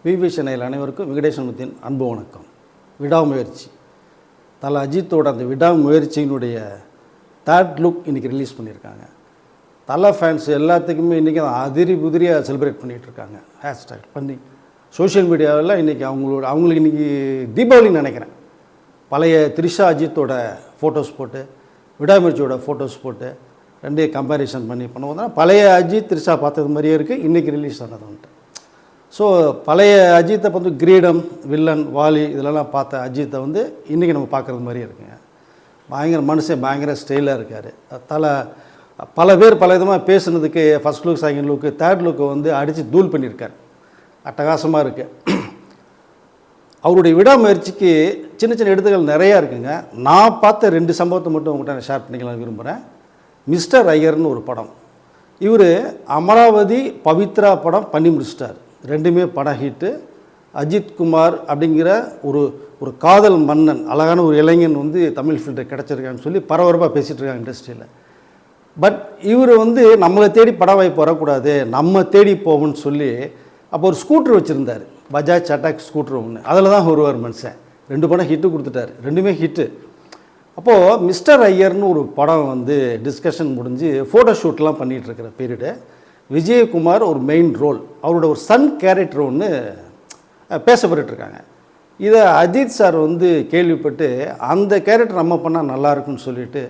விவி channel அனைவருக்கும் வெங்கடேசன் அன்பு வணக்கம். விடாமுயற்சி தலை அஜித்தோட அந்த விடாமுயற்சியினுடைய தேர்ட் லுக் இன்றைக்கி ரிலீஸ் பண்ணியிருக்காங்க. தலை ஃபேன்ஸ் எல்லாத்துக்குமே இன்றைக்கி அதிரி புதிரியாக செலிப்ரேட் பண்ணிகிட்ருக்காங்க. ஹேஷ்டேக் பண்ணி சோஷியல் மீடியாவில் இன்றைக்கி அவங்களுக்கு இன்றைக்கி தீபாவளின்னு நினைக்கிறேன். பழைய த்ரிஷா அஜித்தோட ஃபோட்டோஸ் போட்டு விடாமுயற்சியோட ஃபோட்டோஸ் போட்டு ரெண்டையும் கம்பேரிசன் பண்ணி பண்ணும்போது பழைய அஜித் த்ரிஷா பார்த்தது மாதிரியே இருக்குது இன்றைக்கி ரிலீஸ் ஆனது வந்துட்டு. ஸோ பழைய அஜித்தை வந்து கிரீடம், வில்லன், வாலி இதிலெல்லாம் பார்த்த அஜித்தை வந்து இன்றைக்கி நம்ம பார்க்குறது மாதிரியே இருக்குங்க. பயங்கர மனுஷன், பயங்கர ஸ்டைலாக இருக்கார். பல பேர் பல விதமாக பேசுனதுக்கு first look, second look, third look வந்து அடித்து தூள் பண்ணியிருக்கார். அட்டகாசமாக இருக்குது. அவருடைய விடாமுயற்சிக்கு சின்ன சின்ன எடுத்துக்கள் நிறையா இருக்குங்க. நான் பார்த்த 2 சம்பவத்தை மட்டும் உங்கள்கிட்ட நான் ஷேர் பண்ணிக்கலாம் விரும்புகிறேன். மிஸ்டர் ஐயர்னு ஒரு படம், இவர் அமராவதி பவித்ரா படம் பண்ணி முடிச்சிட்டார். 2மே படம் ஹிட்டு. அஜித்குமார் அப்படிங்கிற ஒரு காதல் மன்னன், அழகான ஒரு இளைஞன் வந்து தமிழ் ஃபீல்டு கிடச்சிருக்கான்னு சொல்லி பரபரப்பாக பேசிகிட்டு இருக்காங்க இண்டஸ்ட்ரியில். பட் இவர் வந்து நம்மளை தேடி படம் வாய்ப்பு வரக்கூடாது, நம்ம தேடி போவோம்னு சொல்லி அப்போ ஒரு ஸ்கூட்ரு வச்சுருந்தார், பஜாஜ் அட்டாக் ஸ்கூட்ரு ஒன்று. அதில் தான் ஒருவர் மனுஷன் 2 படம் ஹிட்டு கொடுத்துட்டார், 2மே ஹிட்டு. அப்போது மிஸ்டர் ஐயர்னு ஒரு படம் வந்து டிஸ்கஷன் முடிஞ்சு ஃபோட்டோ ஷூட்லாம் பண்ணிகிட்ருக்கிற பீரியடு. விஜயகுமார் ஒரு மெயின் ரோல், அவரோட ஒரு சன் கேரக்டர் ஒன்று பேசப்பட்டுருக்காங்க. இதை அஜித் சார் வந்து கேள்விப்பட்டு அந்த கேரக்டர் நம்ம பண்ணால் நல்லாயிருக்குன்னு சொல்லிவிட்டு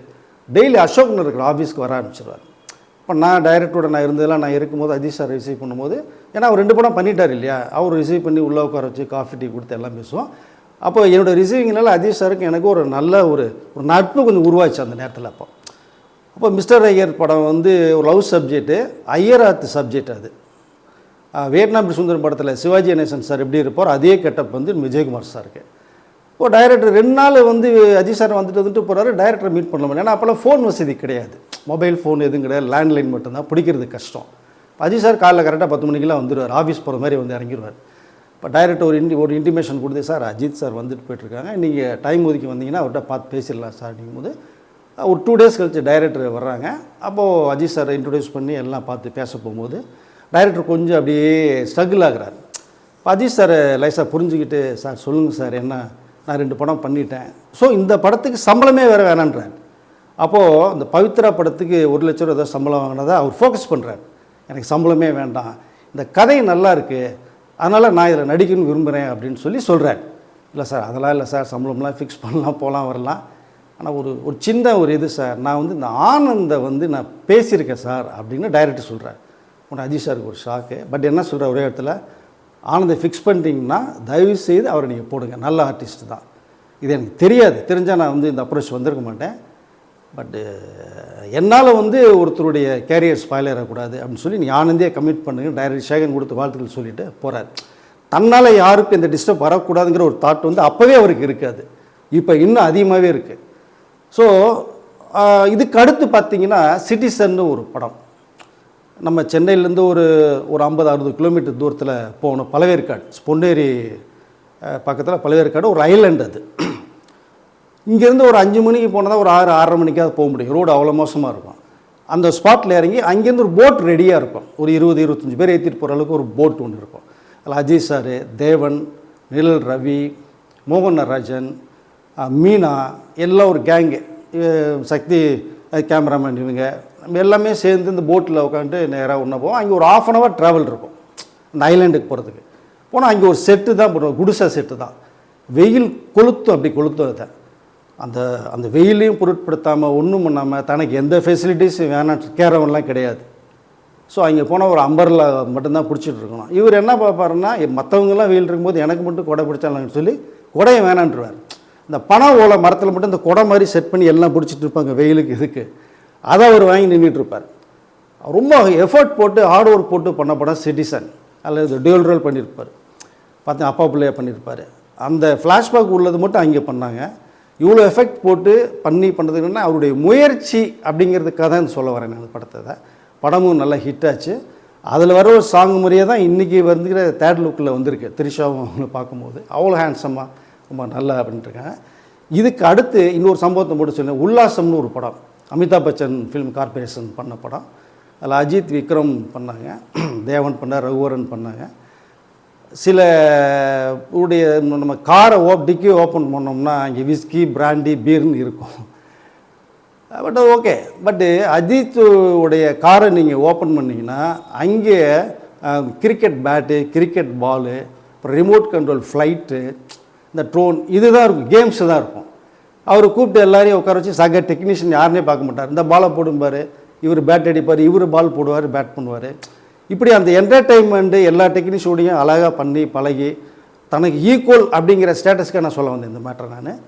டெய்லி அசோக் நகர் ஆஃபீஸ்க்கு வர ஆரம்பிச்சிருவார். இப்போ நான் டைரக்டரோட இருந்ததெல்லாம் நான் இருக்கும்போது அஜித் சார் ரிசீவ் பண்ணும்போது, ஏன்னா அவர் 2 படம் பண்ணிட்டார் இல்லையா, அவர் ரிசீவ் பண்ணி உள்ளே உட்கார வச்சு காஃபி டீ கொடுத்து எல்லாம் பேசுவோம். அப்போ என்னோடய ரிசீவிங்னால அஜித் சாருக்கு எனக்கு ஒரு நல்ல ஒரு நட்பு கொஞ்சம் உருவாச்சு அந்த நேரத்தில். அப்போ மிஸ்டர் ஐயர் படம் வந்து ஒரு லவ் சப்ஜெக்ட்டு, ஐயராத் சப்ஜெக்ட். அது வியட்நாம் சுந்தரம் படத்தில் சிவாஜி கணேசன் சார் எப்படி இருப்பார் அதே கெட்டப் வந்து விஜயகுமார் சாருக்கு. இப்போ டைரக்டர் 2 நாள் வந்து அஜித் சார் வந்துட்டு போகிறாரு, டைரக்டரை மீட் பண்ண முடியும். ஏன்னா அப்போல்லாம் ஃபோன் வசதி கிடையாது, மொபைல் ஃபோன் எதுவும் கிடையாது, லேண்ட்லைன் மட்டும்தான், பிடிக்கிறது கஷ்டம். அஜித் சார் காலைல கரெக்டாக 10 மணிக்கெலாம் வந்துடுவார், ஆஃபீஸ் போகிற மாதிரி வந்து இறங்கிடுவார். இப்போ டைரக்டர் ஒரு இன்டிமேஷன் கொடுத்து, சார் அஜித் சார் வந்துட்டு போயிட்டுருக்காங்க, நீங்கள் டைம் ஒதுக்கி வந்தீங்கன்னா அவர்கிட்ட பார்த்து பேசிடலாம் சார் அப்படிங்கும்போது ஒரு 2 டேஸ் கழிச்சு டைரக்டர் வர்றாங்க. அப்போது அஜித் சார் இன்ட்ரடியூஸ் பண்ணி எல்லாம் பார்த்து பேச போகும்போது டைரக்டர் கொஞ்சம் அப்படியே ஸ்ட்ரகிள் ஆகிறார். இப்போ அஜித் சார் லைஸாக புரிஞ்சுக்கிட்டு, சார் சொல்லுங்கள் சார், என்ன நான் 2 படம் பண்ணிட்டேன், ஸோ இந்த படத்துக்கு சம்பளமே வேறு வேணான்றார். அப்போது இந்த பவித்ரா படத்துக்கு 1 லட்ச ரூபா ஏதாவது சம்பளம் வாங்கினதை அவர் ஃபோக்கஸ் பண்ணுறார். எனக்கு சம்பளமே வேண்டாம், இந்த கதை நல்லா இருக்குது, அதனால் நான் இதில் நடிக்கணும்னு விரும்புகிறேன் அப்படின்னு சொல்கிறார். இல்லை சார் அதெல்லாம் இல்லை சார், சம்பளம்லாம் ஃபிக்ஸ் பண்ணலாம், போகலாம் வரலாம், ஆனால் ஒரு சின்ன இது சார், நான் வந்து இந்த ஆனந்தை வந்து நான் பேசியிருக்கேன் சார் அப்படின்னு டைரக்டர் சொல்கிறார். உடனே அஜித் சாருக்கு ஒரு ஷாக்கு. பட் என்ன சொல்கிற ஒரே இடத்துல, ஆனந்தை ஃபிக்ஸ் பண்ணிட்டீங்கன்னா தயவுசெய்து அவரை நீங்கள் போடுங்க, நல்ல ஆர்டிஸ்ட் தான். இது எனக்கு தெரியாது, தெரிஞ்சால் நான் வந்து இந்த அப்ரோச் வந்திருக்க மாட்டேன். பட்டு என்னால் வந்து ஒருத்தருடைய கேரியர் ஸ்பாயில் ஆகக்கூடாது அப்படின்னு சொல்லி நீங்கள் ஆனந்தே கமிட் பண்ணுங்க, டைரக்டர் சேகன் கொடுத்து வாழ்த்துக்கள் சொல்லிவிட்டு போகிறார். தன்னால் யாருக்கும் இந்த டிஸ்டர்ப் வரக்கூடாதுங்கிற ஒரு தாட் வந்து அப்போவே அவருக்கு இருக்காது, இப்போ இன்னும் அதிகமாகவே இருக்குது. ஸோ இதுக்கு அடுத்து பார்த்திங்கன்னா சிட்டிசன்னு ஒரு படம், நம்ம சென்னையிலேருந்து ஒரு 50-60 கிலோமீட்டர் தூரத்தில் போகணும், பழவேற்காடு, பொன்னேரி பக்கத்தில் பழவேற்காடு ஒரு ஐலண்ட். அது இங்கேருந்து ஒரு 5 மணிக்கு போனால் தான் ஒரு 6-6:30 மணிக்காவது போக முடியும், ரோடு அவ்வளோ மோசமாக இருக்கும். அந்த ஸ்பாட்டில் இறங்கி அங்கேருந்து ஒரு போட் ரெடியாக இருக்கும், ஒரு 20-25 பேர் ஏற்றிட்டு போகிற அளவுக்கு ஒரு போட் ஒன்று இருக்கும். அதில் அஜித் சார், தேவன், நிழல் ரவி, மோகன் நடராஜன், மீனா எல்லாம் ஒரு கேங்கு, சக்தி கேமராமேன், இவங்க எல்லாமே சேர்ந்து இந்த போட்டில் உட்காந்துட்டு நேராக ஒன்றா போவோம். அங்கே ஒரு 1/2 hour ட்ராவல் இருக்கும் இந்த ஐலாண்டுக்கு போகிறதுக்கு. போனால் அங்கே ஒரு செட்டு தான் போடுவோம், குடிசை செட்டு தான். வெயில் கொளுத்தும், அப்படி கொளுத்தும். அதை அந்த வெயிலையும் பொருட்படுத்தாமல் ஒன்றும் பண்ணாமல், தனக்கு எந்த ஃபெசிலிட்டிஸும் வேணாம், கேரவன்லாம் கிடையாது. ஸோ அங்கே போனால் ஒரு அம்பர்லா மட்டும்தான் பிடிச்சிட்டு இருக்கணும். இவர் என்ன பார்ப்பாருன்னா, மற்றவங்கெல்லாம் வெயில் இருக்கும்போது எனக்கு மட்டும் கொடை பிடிச்சாங்கன்னு சொல்லி கொடையை வேணான்ட்டுருவார். இந்த பனை ஓலை மரத்தில் மட்டும் இந்த கொடை மாதிரி செட் பண்ணி எல்லாம் பிடிச்சிட்டு இருப்பாங்க வெயிலுக்கு, இதுக்கு அதை அவர் வாங்கி நின்றுட்டுருப்பார். ரொம்ப எஃபர்ட் போட்டு ஹார்ட் ஒர்க் போட்டு பண்ண படம் சிட்டிசன். அல்லது டியூல் ரோல் பண்ணியிருப்பார், பார்த்தா அப்பா பிள்ளையாக பண்ணியிருப்பார். அந்த ஃப்ளாஷ்பேக் உள்ளது மட்டும் அங்கே பண்ணாங்க. இவ்வளோ எஃபெக்ட் போட்டு பண்ணுறதுக்குன்னா அவருடைய முயற்சி அப்படிங்கிறதுக்காக தான் சொல்ல வரேன் நான் படத்தை. படமும் நல்லா ஹிட் ஆச்சு. அதில் வர ஒரு சாங் முறையே தான் இன்றைக்கி வந்துக்கிற தேர்ட் லுக்கில் வந்திருக்கு. த்ரிஷாவும் அவங்கள பார்க்கும்போது அவ்வளோ ஹேண்ட்ஸமாக ரொம்ப நல்லா அப்படின்ட்டுருக்காங்க. இதுக்கு அடுத்து இன்னொரு சம்பவத்தை மட்டும் சொன்னேன். உல்லாசம்னு ஒரு படம், அமிதாப் பச்சன் ஃபிலிம் கார்பரேஷன் பண்ண படம். அதில் அஜித், விக்ரம் பண்ணாங்க, தேவன் பண்ணார், ரகுவரன் பண்ணாங்க. சில உடைய நம்ம காரை டிக்கி ஓப்பன் பண்ணோம்னா இங்கே விஸ்கி பிராண்டி பீர்னு இருக்கும். But okay. பட்டு அஜித் உடைய காரை நீங்கள் ஓப்பன் பண்ணிங்கன்னா அங்கே கிரிக்கெட் பேட்டு, கிரிக்கெட் பாலு, அப்புறம் ரிமோட் கண்ட்ரோல் ஃப்ளைட்டு, இந்த ட்ரோன் இதுதான் இருக்கும், கேம்ஸு தான் இருக்கும். அவர் கூப்பிட்டு எல்லாரையும் உட்கார வச்சு சக டெக்னீஷியன் யாருனே பார்க்க மாட்டார். இந்த பாலை போடும்பார், இவர் பேட் அடிப்பார், இவர் பால் போடுவார், பேட் பண்ணுவார். இப்படி அந்த என்டர்டெயின்மெண்ட்டு எல்லா டெக்னீஷியனோடையும் அழகாக பண்ணி பழகி தனக்கு ஈக்குவல் அப்படிங்கிற ஸ்டேட்டஸ்க்காக நான் சொல்ல வந்தேன் இந்த மேட்டரை. நான்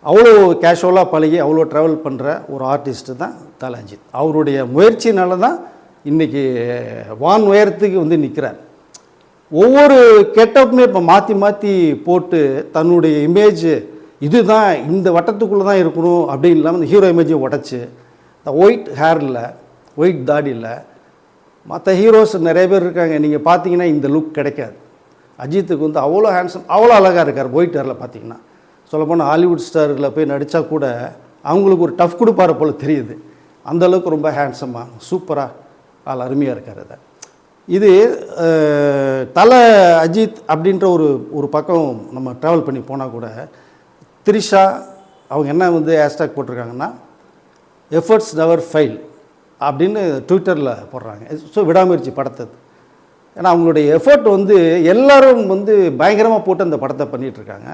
அவ்வளோ கேஷுவலாக பழகி அவ்வளோ ட்ராவல் பண்ணுற ஒரு ஆர்டிஸ்ட்டு தான் தல அஜித். அவருடைய முயற்சினால தான் இன்றைக்கி வான் உயரத்துக்கு வந்து நிற்கிறார். ஒவ்வொரு கெட்டப்புமே இப்போ மாற்றி மாற்றி போட்டு தன்னுடைய இமேஜ் இதுதான் இந்த வட்டத்துக்குள்ளே தான் இருக்கணும் அப்படின்னு இல்லாமல் இந்த ஹீரோ இமேஜை உடச்சி இந்த ஒயிட் ஹேர் இல்லை, ஒயிட் தாடி இல்லை. மற்ற ஹீரோஸ் நிறைய பேர் இருக்காங்க, நீங்கள் பார்த்தீங்கன்னா இந்த லுக் கிடைக்காது. அஜித்துக்கு வந்து அவ்வளோ ஹேண்ட்ஸம், அவ்வளோ அழகாக இருக்கார் ஒயிட் ஹேரில். பார்த்தீங்கன்னா சொல்லப்போனால் ஹாலிவுட் ஸ்டாரில் போய் நடித்தா கூட அவங்களுக்கு ஒரு டஃப் கொடுப்பார போல் தெரியுது. அந்தளவுக்கு ரொம்ப ஹேண்ட்ஸமாக சூப்பராக அருமையாக இருக்கார். அதை இது தல அஜித் அப்படின்ற ஒரு பக்கம் நம்ம ட்ராவல் பண்ணி போனால் கூட த்ரிஷா அவங்க என்ன வந்து ஹேஷ்டாக் போட்டிருக்காங்கன்னா எஃபர்ட்ஸ் நெவர் ஃபெயில் அப்படின்னு ட்விட்டரில் போடுறாங்க. ஸோ விடாமுயற்சி படத்தது. ஏன்னா அவங்களுடைய எஃபர்ட் வந்து எல்லோரும் வந்து பயங்கரமாக போட்டு அந்த படத்தை பண்ணிகிட்ருக்காங்க.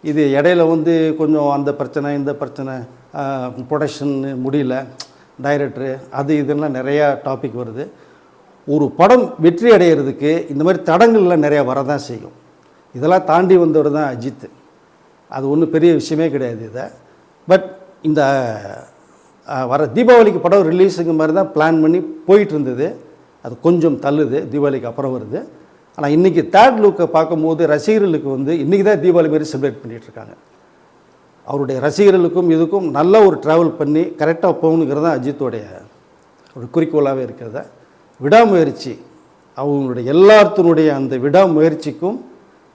இது இடையில வந்து கொஞ்சம் அந்த பிரச்சனை இந்த பிரச்சனை, ப்ரொடக்ஷன் முடியல, டைரக்டரு அது இதெல்லாம் நிறையா டாபிக் வருது. ஒரு படம் வெற்றி அடைகிறதுக்கு இந்த மாதிரி தடங்கள்லாம் நிறையா வரதான் செய்யும். இதெல்லாம் தாண்டி வந்தவர் தான் அஜித். அது ஒன்றும் பெரிய விஷயமே கிடையாது இதை. பட் இந்த வர தீபாவளிக்கு படம் ரிலீஸுங்க மாதிரி தான் பிளான் பண்ணி போயிட்டு இருந்தது. அது கொஞ்சம் தள்ளுது, தீபாவளிக்கு அப்புறம் வருது. ஆனால் இன்றைக்கி தேர்ட் லுக்கை பார்க்கும்போது ரசிகர்களுக்கு வந்து இன்றைக்கி தான் தீபாவளி மாதிரி செலிப்ரேட் பண்ணிகிட்ருக்காங்க. அவருடைய ரசிகர்களுக்கும் இதுக்கும் நல்ல ஒரு ட்ராவல் பண்ணி கரெக்டாக போகணுங்கிறது தான் அஜித்தோடைய ஒரு குறிக்கோளாகவே இருக்கிறத. விடாமுயற்சி அவங்களுடைய எல்லாத்தினுடைய அந்த விடாமுயற்சிக்கும்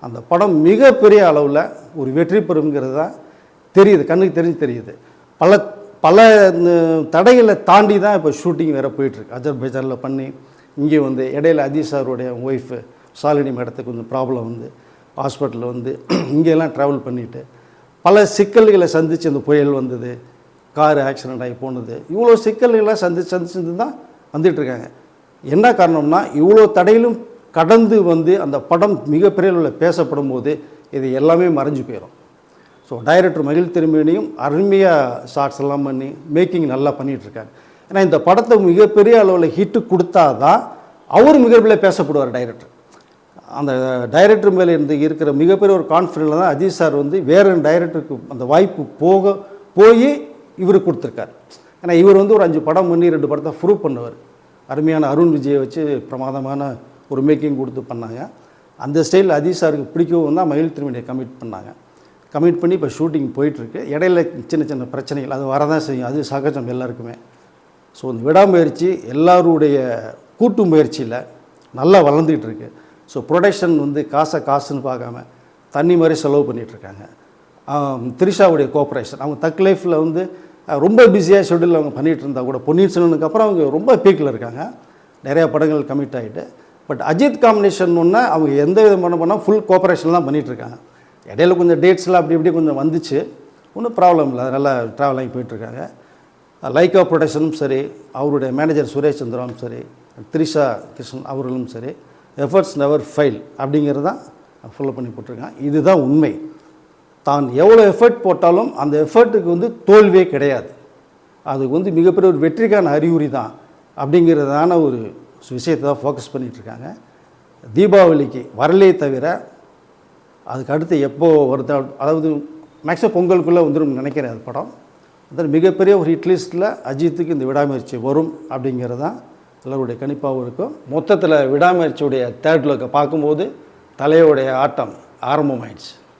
அந்த படம் மிகப்பெரிய அளவில் ஒரு வெற்றி பெறுங்கிறது தான் தெரியுது, கண்ணுக்கு தெரியுது. பல தடைகளை தாண்டி தான் இப்போ ஷூட்டிங் வேறு போயிட்டுருக்கு. அஜர்பைஜானில் பண்ணி இங்கே வந்து இடையில அஜித் சாருடைய ஒய்ஃபு சாலினி மேடத்துக்கு கொஞ்சம் ப்ராப்ளம் வந்து ஹாஸ்பிட்டலில் வந்து இங்கெல்லாம் ட்ராவல் பண்ணிவிட்டு பல சிக்கல்களை சந்தித்து அந்த புயல் வந்தது, கார் ஆக்சிடெண்ட் ஆகி போனது, இவ்வளோ சிக்கல்களை சந்திச்சு தான் வந்துட்டுருக்காங்க. என்ன காரணம்னா இவ்வளோ தடையிலும் கடந்து வந்து அந்த படம் மிகப்பெரிய அளவில் பேசப்படும் போது இது எல்லாமே மறைஞ்சு போயிடும். ஸோ டைரக்டர் மகிழ் திருமேனியும் அருமையாக ஷார்ட்ஸ் எல்லாம் பண்ணி மேக்கிங் நல்லா பண்ணிகிட்ருக்காரு. ஏன்னா இந்த படத்தை மிகப்பெரிய அளவில் ஹிட்டு கொடுத்தா தான் அவர் மிகப்பெரிய பேசப்படுவார் டைரக்டர். அந்த டைரக்டர் மேலே இருக்கிற மிகப்பெரிய ஒரு கான்ஃபிடென்ட்டில் தான் அஜித் சார் வந்து வேறு டைரக்டருக்கு அந்த வாய்ப்பு போய் இவருக்கு கொடுத்துருக்கார். ஏன்னா இவர் வந்து ஒரு 5 படம் பண்ணி 2 படத்தை ப்ரூவ் பண்ணுவார். அருமையான அருண் விஜயை வச்சு பிரமாதமான ஒரு மேக்கிங் கொடுத்து பண்ணாங்க. அந்த ஸ்டைலில் அஜித் சாருக்கு பிடிக்கவும் தான் மகிழ் திருமணியை கமிட் பண்ணி இப்போ ஷூட்டிங் போயிட்டுருக்கு. இடையில சின்ன பிரச்சனைகள் அது வரதான் செய்யும், அது சகஜம் எல்லாருக்குமே. ஸோ இந்த விடாமுயற்சி எல்லாருடைய கூட்டு முயற்சியில் நல்லா வளர்ந்துக்கிட்டு இருக்கு. ஸோ ப்ரொடக்ஷன் வந்து காசுன்னு பார்க்காம தண்ணி மாதிரி செலவு பண்ணிகிட்ருக்காங்க. த்ரிஷாவுடைய கோஆப்ரேஷன் அவங்க தக் லைஃப்பில் வந்து ரொம்ப பிஸியாக ஷெட்யூல் அவங்க பண்ணிகிட்டு இருந்தால் கூட பொன்னியின் செல்வனுக்கு அப்புறம் அவங்க ரொம்ப பீக்கில் இருக்காங்க, நிறையா படங்கள் கமிட் ஆகிட்டு. பட் அஜித் காம்பினேஷன் ஒன்று அவங்க எந்த விதமான பண்ணால் ஃபுல் கோஆப்ரேஷன் தான் பண்ணிகிட்ருக்காங்க. இடையில கொஞ்சம் டேட்ஸ்லாம் அப்படி கொஞ்சம் வந்துச்சு, ஒன்றும் ப்ராப்ளம் இல்லை, நல்லா ட்ராவல் ஆகி போயிட்டுருக்காங்க. லைக்கா ப்ரொடக்ஷனும் சரி, அவருடைய மேனேஜர் சுரேஷ் சந்திராவும் சரி, த்ரிஷா கிருஷ்ணன் அவர்களும் சரி, எஃபர்ட்ஸ் நெவர் ஃபெயில் அப்படிங்கிறது தான் ஃபாலோ பண்ணி போட்டிருக்காங்க. இதுதான் உண்மை. தான் எவ்வளோ எஃபர்ட் போட்டாலும் அந்த எஃபர்ட்டுக்கு வந்து தோல்வியே கிடையாது. அதுக்கு வந்து மிகப்பெரிய ஒரு வெற்றிக்கான அறிகுறி தான் அப்படிங்கிறதான ஒரு விஷயத்தை தான் ஃபோக்கஸ் பண்ணிகிட்ருக்காங்க. தீபாவளிக்கு வரலே தவிர அதுக்கு அடுத்து எப்போ வருது, அதாவது மேக்ஸிமம் பொங்கலுக்குள்ளே வந்துடும் நினைக்கிறேன் அது படம். அது மிகப்பெரிய ஒரு ஹிட் லிஸ்ட்டில் அஜித்துக்கு இந்த விடாமுயற்சி வரும் அப்படிங்கிறது தான் எல்லோருடைய கணிப்பாகவும் இருக்கும். மொத்தத்தில் விடாமுயற்சியுடைய தேர்ட் லுக்கை பார்க்கும்போது தலையோடைய ஆட்டம் ஆரம்பமாயிடுச்சு.